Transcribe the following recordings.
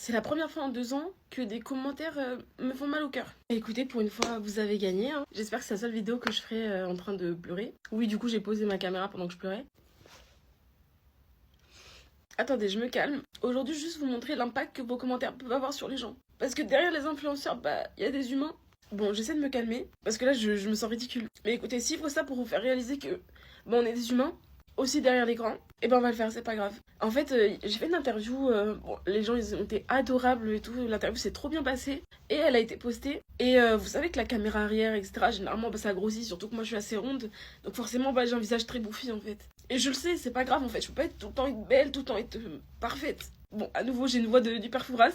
C'est la première fois en 2 ans que des commentaires me font mal au cœur. Et écoutez, pour une fois, vous avez gagné. Hein. J'espère que c'est la seule vidéo que je ferai en train de pleurer. Oui, du coup, j'ai posé ma caméra pendant que je pleurais. Attendez, je me calme. Aujourd'hui, juste vous montrer l'impact que vos commentaires peuvent avoir sur les gens. Parce que derrière les influenceurs, bah, il y a des humains. Bon, j'essaie de me calmer, parce que là, je me sens ridicule. Mais écoutez, s'il faut ça pour vous faire réaliser que, bon, on est des humains, aussi derrière l'écran, et ben on va le faire, c'est pas grave. En fait, j'ai fait une interview, bon, les gens ils ont été adorables et tout, l'interview s'est trop bien passée, et elle a été postée. Et vous savez que la caméra arrière, etc., généralement bah, ça grossit, surtout que moi je suis assez ronde, donc forcément bah, j'ai un visage très bouffi en fait. Et je le sais, c'est pas grave en fait, je peux pas être tout le temps être belle, tout le temps être parfaite. Bon, à nouveau, j'ai une voix du père Fouras.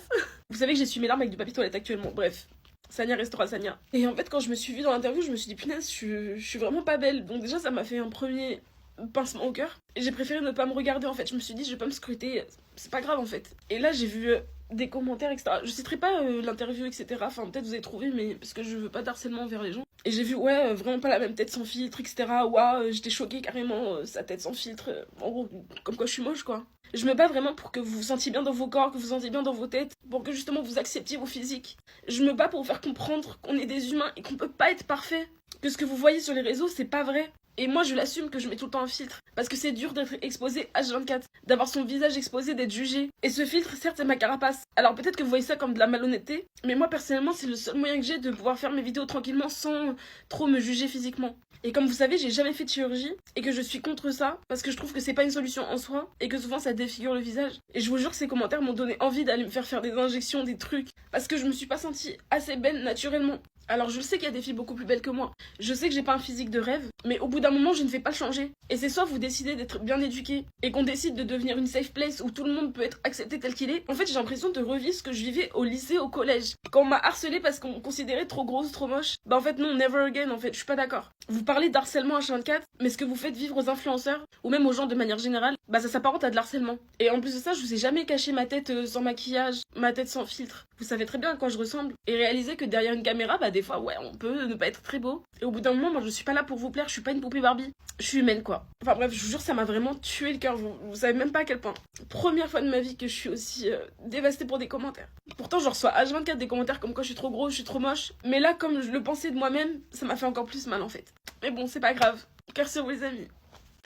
Vous savez que j'essuie mes larmes avec du papier toilette actuellement, bref. Sania restera Sania. Et en fait, quand je me suis vue dans l'interview, je me suis dit, punaise, je suis vraiment pas belle. Donc déjà, ça m'a fait un premier pincement au cœur. Et j'ai préféré ne pas me regarder, en fait. Je me suis dit, je vais pas me scruter, c'est pas grave, en fait. Et là, j'ai vu des commentaires, etc. Je citerai pas l'interview, etc. Enfin, peut-être vous avez trouvé, mais parce que je veux pas d'harcèlement envers les gens. Et j'ai vu, ouais, vraiment pas la même tête sans filtre, etc. Ouah, j'étais choquée carrément, sa tête sans filtre. En gros, comme quoi je suis moche, quoi. Je me bats vraiment pour que vous vous sentiez bien dans vos corps, que vous vous sentiez bien dans vos têtes, pour que justement vous acceptiez vos physiques. Je me bats pour vous faire comprendre qu'on est des humains et qu'on peut pas être parfait. Que ce que vous voyez sur les réseaux, c'est pas vrai. Et moi, je l'assume que je mets tout le temps un filtre. Parce que c'est dur d'être exposé H24, d'avoir son visage exposé, d'être jugé. Et ce filtre, certes, c'est ma carapace. Alors peut-être que vous voyez ça comme de la malhonnêteté, mais moi, personnellement, c'est le seul moyen que j'ai de pouvoir faire mes vidéos tranquillement sans trop me juger physiquement. Et comme vous savez, j'ai jamais fait de chirurgie et que je suis contre ça parce que je trouve que c'est pas une solution en soi et que souvent ça défigure le visage. Et je vous jure que ces commentaires m'ont donné envie d'aller me faire des injections, des trucs, parce que je me suis pas sentie assez belle naturellement. Alors je sais qu'il y a des filles beaucoup plus belles que moi, je sais que j'ai pas un physique de rêve, mais au bout d'un moment je ne vais pas le changer. Et c'est soit vous décidez d'être bien éduqué et qu'on décide de devenir une safe place où tout le monde peut être accepté tel qu'il est. En fait j'ai l'impression de revivre ce que je vivais au lycée, au collège. Quand on m'a harcelée parce qu'on me considérait trop grosse, trop moche. Bah en fait non, never again en fait, je suis pas d'accord. Vous parlez d'harcèlement H24, mais ce que vous faites vivre aux influenceurs, ou même aux gens de manière générale, bah ça s'apparente à de l'harcèlement. Et en plus de ça, je vous ai jamais caché ma tête sans maquillage, ma tête sans filtre. Vous savez très bien à quoi je ressemble. Et réalisez que derrière une caméra, bah des fois, ouais, on peut ne pas être très beau. Et au bout d'un moment, moi je suis pas là pour vous plaire, je suis pas une poupée Barbie. Je suis humaine quoi. Enfin bref, je vous jure, ça m'a vraiment tué le cœur, vous savez même pas à quel point. Première fois de ma vie que je suis aussi dévastée pour des commentaires. Pourtant, je reçois H24 des commentaires comme quoi je suis trop grosse, je suis trop moche. Mais là, comme je le pensais de moi-même, ça m'a fait encore plus mal en fait. Mais bon, c'est pas grave. Cœur sur vous les amis.